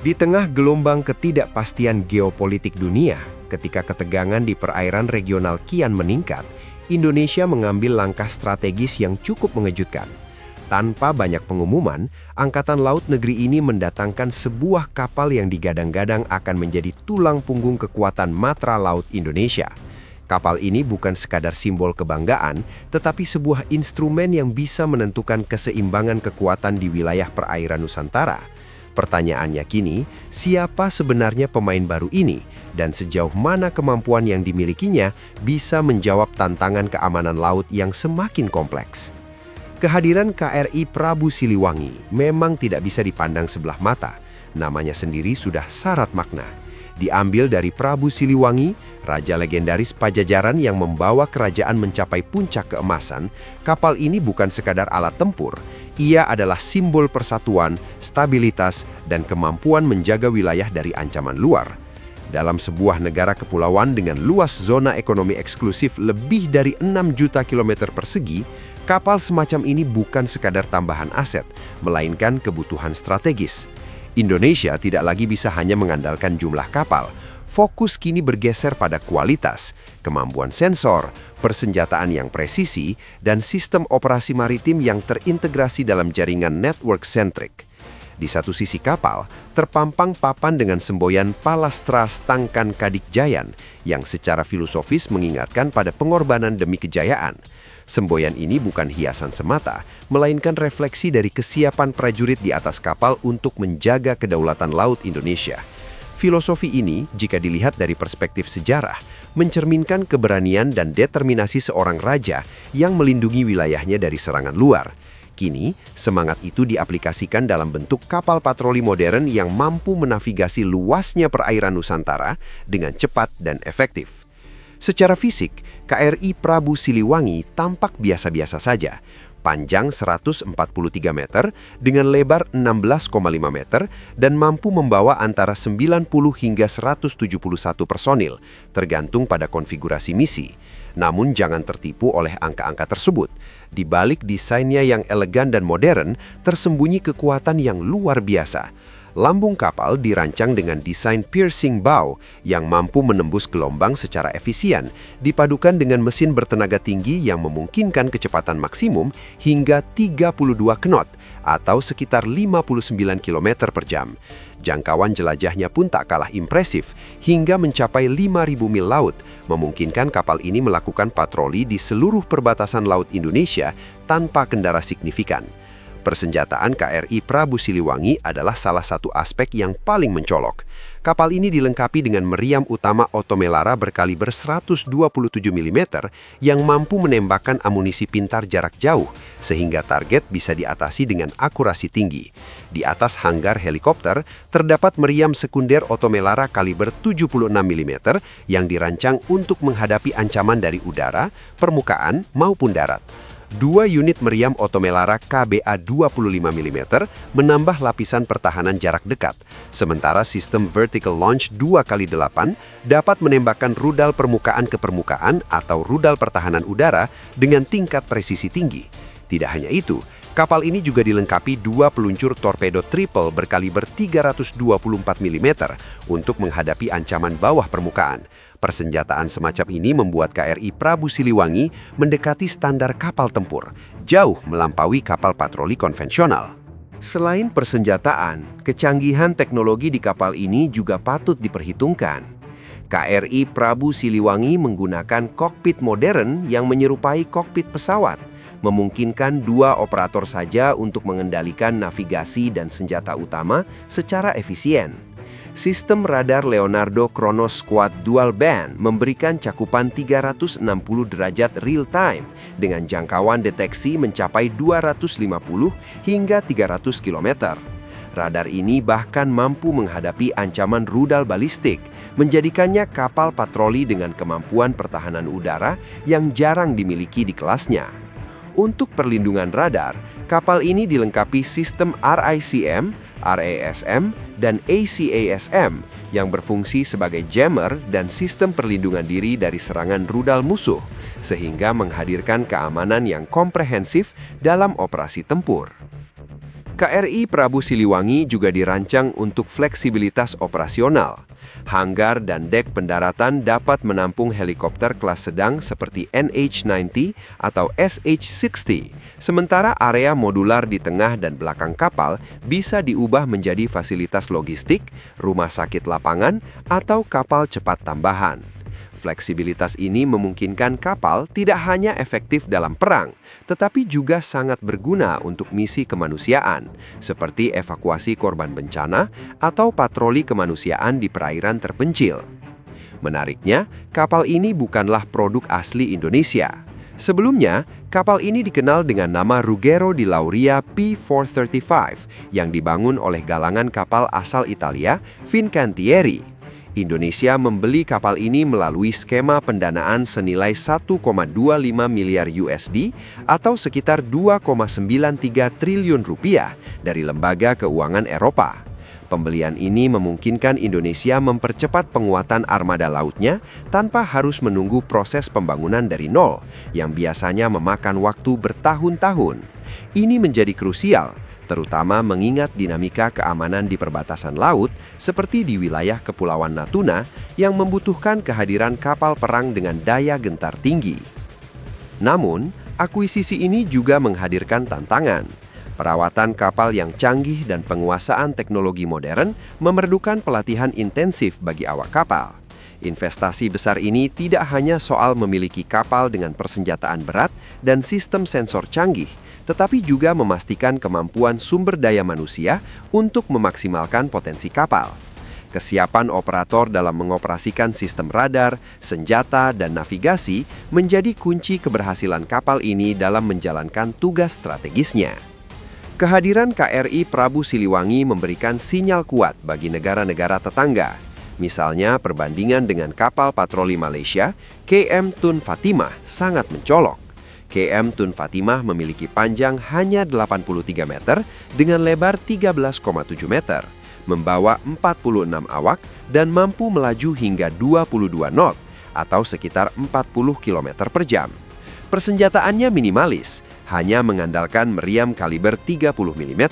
Di tengah gelombang ketidakpastian geopolitik dunia, ketika ketegangan di perairan regional kian meningkat, Indonesia mengambil langkah strategis yang cukup mengejutkan. Tanpa banyak pengumuman, Angkatan Laut Negeri ini mendatangkan sebuah kapal yang digadang-gadang akan menjadi tulang punggung kekuatan matra laut Indonesia. Kapal ini bukan sekadar simbol kebanggaan, tetapi sebuah instrumen yang bisa menentukan keseimbangan kekuatan di wilayah perairan Nusantara. Pertanyaannya kini, siapa sebenarnya pemain baru ini dan sejauh mana kemampuan yang dimilikinya bisa menjawab tantangan keamanan laut yang semakin kompleks? Kehadiran KRI Prabu Siliwangi memang tidak bisa dipandang sebelah mata. Namanya sendiri sudah syarat makna. Diambil dari Prabu Siliwangi, raja legendaris Pajajaran yang membawa kerajaan mencapai puncak keemasan, kapal ini bukan sekadar alat tempur, ia adalah simbol persatuan, stabilitas, dan kemampuan menjaga wilayah dari ancaman luar. Dalam sebuah negara kepulauan dengan luas zona ekonomi eksklusif lebih dari 6 juta kilometer persegi, kapal semacam ini bukan sekadar tambahan aset, melainkan kebutuhan strategis. Indonesia tidak lagi bisa hanya mengandalkan jumlah kapal. Fokus kini bergeser pada kualitas, kemampuan sensor, persenjataan yang presisi, dan sistem operasi maritim yang terintegrasi dalam jaringan network-centric. Di satu sisi kapal, terpampang papan dengan semboyan Palastra Stangkan Kadikjayan yang secara filosofis mengingatkan pada pengorbanan demi kejayaan. Semboyan ini bukan hiasan semata, melainkan refleksi dari kesiapan prajurit di atas kapal untuk menjaga kedaulatan laut Indonesia. Filosofi ini, jika dilihat dari perspektif sejarah, mencerminkan keberanian dan determinasi seorang raja yang melindungi wilayahnya dari serangan luar. Kini, semangat itu diaplikasikan dalam bentuk kapal patroli modern yang mampu menavigasi luasnya perairan Nusantara dengan cepat dan efektif. Secara fisik, KRI Prabu Siliwangi tampak biasa-biasa saja. Panjang 143 meter dengan lebar 16,5 meter dan mampu membawa antara 90 hingga 171 personil, tergantung pada konfigurasi misi. Namun jangan tertipu oleh angka-angka tersebut. Di balik desainnya yang elegan dan modern, tersembunyi kekuatan yang luar biasa. Lambung kapal dirancang dengan desain piercing bow yang mampu menembus gelombang secara efisien, dipadukan dengan mesin bertenaga tinggi yang memungkinkan kecepatan maksimum hingga 32 knot atau sekitar 59 km per jam. Jangkauan jelajahnya pun tak kalah impresif, hingga mencapai 5.000 mil laut, memungkinkan kapal ini melakukan patroli di seluruh perbatasan laut Indonesia tanpa kendala signifikan. Persenjataan KRI Prabu Siliwangi adalah salah satu aspek yang paling mencolok. Kapal ini dilengkapi dengan meriam utama Otomelara berkaliber 127 mm yang mampu menembakkan amunisi pintar jarak jauh, sehingga target bisa diatasi dengan akurasi tinggi. Di atas hanggar helikopter, terdapat meriam sekunder Otomelara kaliber 76 mm yang dirancang untuk menghadapi ancaman dari udara, permukaan, maupun darat. 2 unit meriam Otomelara KBA 25 mm menambah lapisan pertahanan jarak dekat, sementara sistem vertical launch 2x8 dapat menembakkan rudal permukaan ke permukaan atau rudal pertahanan udara dengan tingkat presisi tinggi. Tidak hanya itu, kapal ini juga dilengkapi 2 peluncur torpedo triple berkaliber 324 mm untuk menghadapi ancaman bawah permukaan. Persenjataan semacam ini membuat KRI Prabu Siliwangi mendekati standar kapal tempur, jauh melampaui kapal patroli konvensional. Selain persenjataan, kecanggihan teknologi di kapal ini juga patut diperhitungkan. KRI Prabu Siliwangi menggunakan kokpit modern yang menyerupai kokpit pesawat, memungkinkan 2 operator saja untuk mengendalikan navigasi dan senjata utama secara efisien. Sistem radar Leonardo Kronos Squad Dual Band memberikan cakupan 360 derajat real time dengan jangkauan deteksi mencapai 250 hingga 300 km. Radar ini bahkan mampu menghadapi ancaman rudal balistik, menjadikannya kapal patroli dengan kemampuan pertahanan udara yang jarang dimiliki di kelasnya. Untuk perlindungan radar, kapal ini dilengkapi sistem RICM, RASM, dan ACASM yang berfungsi sebagai jammer dan sistem perlindungan diri dari serangan rudal musuh, sehingga menghadirkan keamanan yang komprehensif dalam operasi tempur. KRI Prabu Siliwangi juga dirancang untuk fleksibilitas operasional. Hanggar dan dek pendaratan dapat menampung helikopter kelas sedang seperti NH-90 atau SH-60. Sementara area modular di tengah dan belakang kapal bisa diubah menjadi fasilitas logistik, rumah sakit lapangan, atau kapal cepat tambahan. Fleksibilitas ini memungkinkan kapal tidak hanya efektif dalam perang, tetapi juga sangat berguna untuk misi kemanusiaan, seperti evakuasi korban bencana atau patroli kemanusiaan di perairan terpencil. Menariknya, kapal ini bukanlah produk asli Indonesia. Sebelumnya, kapal ini dikenal dengan nama Ruggero di Lauria P435 yang dibangun oleh galangan kapal asal Italia, Fincantieri. Indonesia membeli kapal ini melalui skema pendanaan senilai 1,25 miliar USD atau sekitar 2,93 triliun rupiah dari lembaga keuangan Eropa. Pembelian ini memungkinkan Indonesia mempercepat penguatan armada lautnya tanpa harus menunggu proses pembangunan dari nol, yang biasanya memakan waktu bertahun-tahun. Ini menjadi krusial, terutama mengingat dinamika keamanan di perbatasan laut seperti di wilayah Kepulauan Natuna yang membutuhkan kehadiran kapal perang dengan daya gentar tinggi. Namun, akuisisi ini juga menghadirkan tantangan. Perawatan kapal yang canggih dan penguasaan teknologi modern memerlukan pelatihan intensif bagi awak kapal. Investasi besar ini tidak hanya soal memiliki kapal dengan persenjataan berat dan sistem sensor canggih, tetapi juga memastikan kemampuan sumber daya manusia untuk memaksimalkan potensi kapal. Kesiapan operator dalam mengoperasikan sistem radar, senjata, dan navigasi menjadi kunci keberhasilan kapal ini dalam menjalankan tugas strategisnya. Kehadiran KRI Prabu Siliwangi memberikan sinyal kuat bagi negara-negara tetangga. Misalnya, perbandingan dengan kapal patroli Malaysia, KM Tun Fatimah sangat mencolok. KM Tun Fatimah memiliki panjang hanya 83 meter dengan lebar 13,7 meter, membawa 46 awak dan mampu melaju hingga 22 knot atau sekitar 40 km per jam. Persenjataannya minimalis, hanya mengandalkan meriam kaliber 30 mm.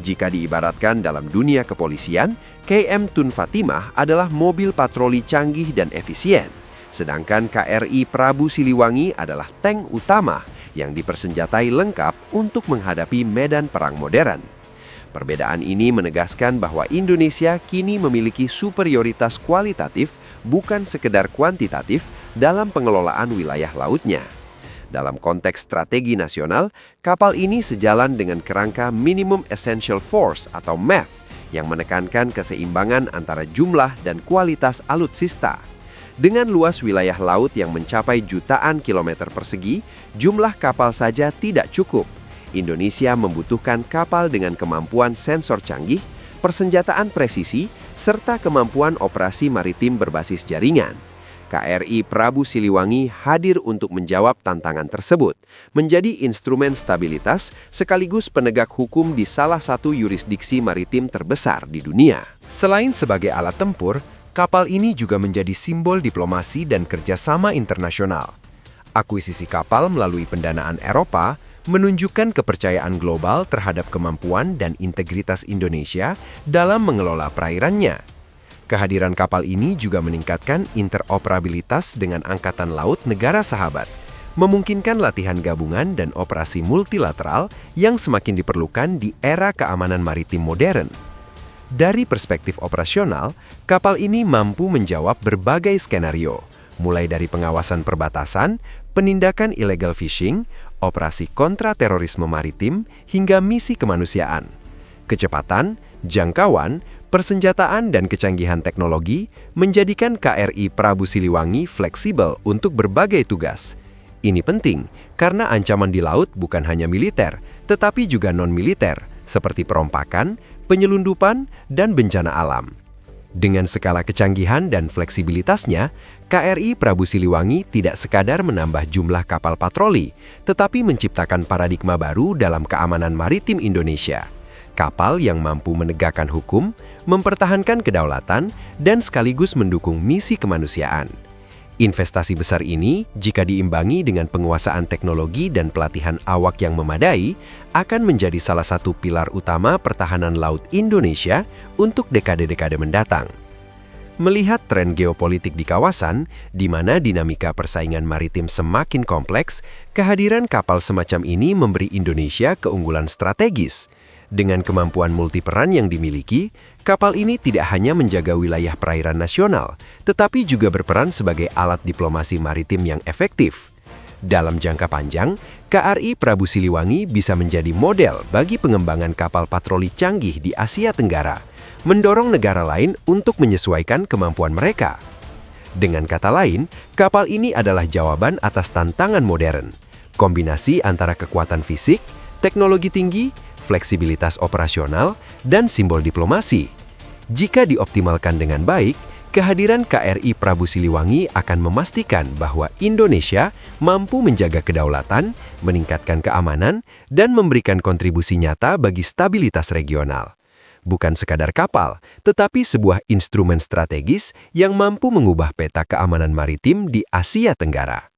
Jika diibaratkan dalam dunia kepolisian, KM Tun Fatimah adalah mobil patroli canggih dan efisien. Sedangkan KRI Prabu Siliwangi adalah tank utama yang dipersenjatai lengkap untuk menghadapi medan perang modern. Perbedaan ini menegaskan bahwa Indonesia kini memiliki superioritas kualitatif bukan sekedar kuantitatif dalam pengelolaan wilayah lautnya. Dalam konteks strategi nasional, kapal ini sejalan dengan kerangka Minimum Essential Force atau MEF yang menekankan keseimbangan antara jumlah dan kualitas alutsista. Dengan luas wilayah laut yang mencapai jutaan kilometer persegi, jumlah kapal saja tidak cukup. Indonesia membutuhkan kapal dengan kemampuan sensor canggih, persenjataan presisi, serta kemampuan operasi maritim berbasis jaringan. KRI Prabu Siliwangi hadir untuk menjawab tantangan tersebut, menjadi instrumen stabilitas sekaligus penegak hukum di salah satu yurisdiksi maritim terbesar di dunia. Selain sebagai alat tempur, kapal ini juga menjadi simbol diplomasi dan kerjasama internasional. Akuisisi kapal melalui pendanaan Eropa menunjukkan kepercayaan global terhadap kemampuan dan integritas Indonesia dalam mengelola perairannya. Kehadiran kapal ini juga meningkatkan interoperabilitas dengan angkatan laut negara sahabat, memungkinkan latihan gabungan dan operasi multilateral yang semakin diperlukan di era keamanan maritim modern. Dari perspektif operasional, kapal ini mampu menjawab berbagai skenario, mulai dari pengawasan perbatasan, penindakan illegal fishing, operasi kontra-terorisme maritim, hingga misi kemanusiaan. Kecepatan, jangkauan, persenjataan, dan kecanggihan teknologi menjadikan KRI Prabu Siliwangi fleksibel untuk berbagai tugas. Ini penting karena ancaman di laut bukan hanya militer, tetapi juga non-militer, seperti perompakan, penyelundupan, dan bencana alam. Dengan skala kecanggihan dan fleksibilitasnya, KRI Prabu Siliwangi tidak sekadar menambah jumlah kapal patroli, tetapi menciptakan paradigma baru dalam keamanan maritim Indonesia. Kapal yang mampu menegakkan hukum, mempertahankan kedaulatan, dan sekaligus mendukung misi kemanusiaan. Investasi besar ini, jika diimbangi dengan penguasaan teknologi dan pelatihan awak yang memadai, akan menjadi salah satu pilar utama pertahanan laut Indonesia untuk dekade-dekade mendatang. Melihat tren geopolitik di kawasan, di mana dinamika persaingan maritim semakin kompleks, kehadiran kapal semacam ini memberi Indonesia keunggulan strategis. Dengan kemampuan multiperan yang dimiliki, kapal ini tidak hanya menjaga wilayah perairan nasional, tetapi juga berperan sebagai alat diplomasi maritim yang efektif. Dalam jangka panjang, KRI Prabu Siliwangi bisa menjadi model bagi pengembangan kapal patroli canggih di Asia Tenggara, mendorong negara lain untuk menyesuaikan kemampuan mereka. Dengan kata lain, kapal ini adalah jawaban atas tantangan modern, kombinasi antara kekuatan fisik, teknologi tinggi, fleksibilitas operasional, dan simbol diplomasi. Jika dioptimalkan dengan baik, kehadiran KRI Prabu Siliwangi akan memastikan bahwa Indonesia mampu menjaga kedaulatan, meningkatkan keamanan, dan memberikan kontribusi nyata bagi stabilitas regional. Bukan sekadar kapal, tetapi sebuah instrumen strategis yang mampu mengubah peta keamanan maritim di Asia Tenggara.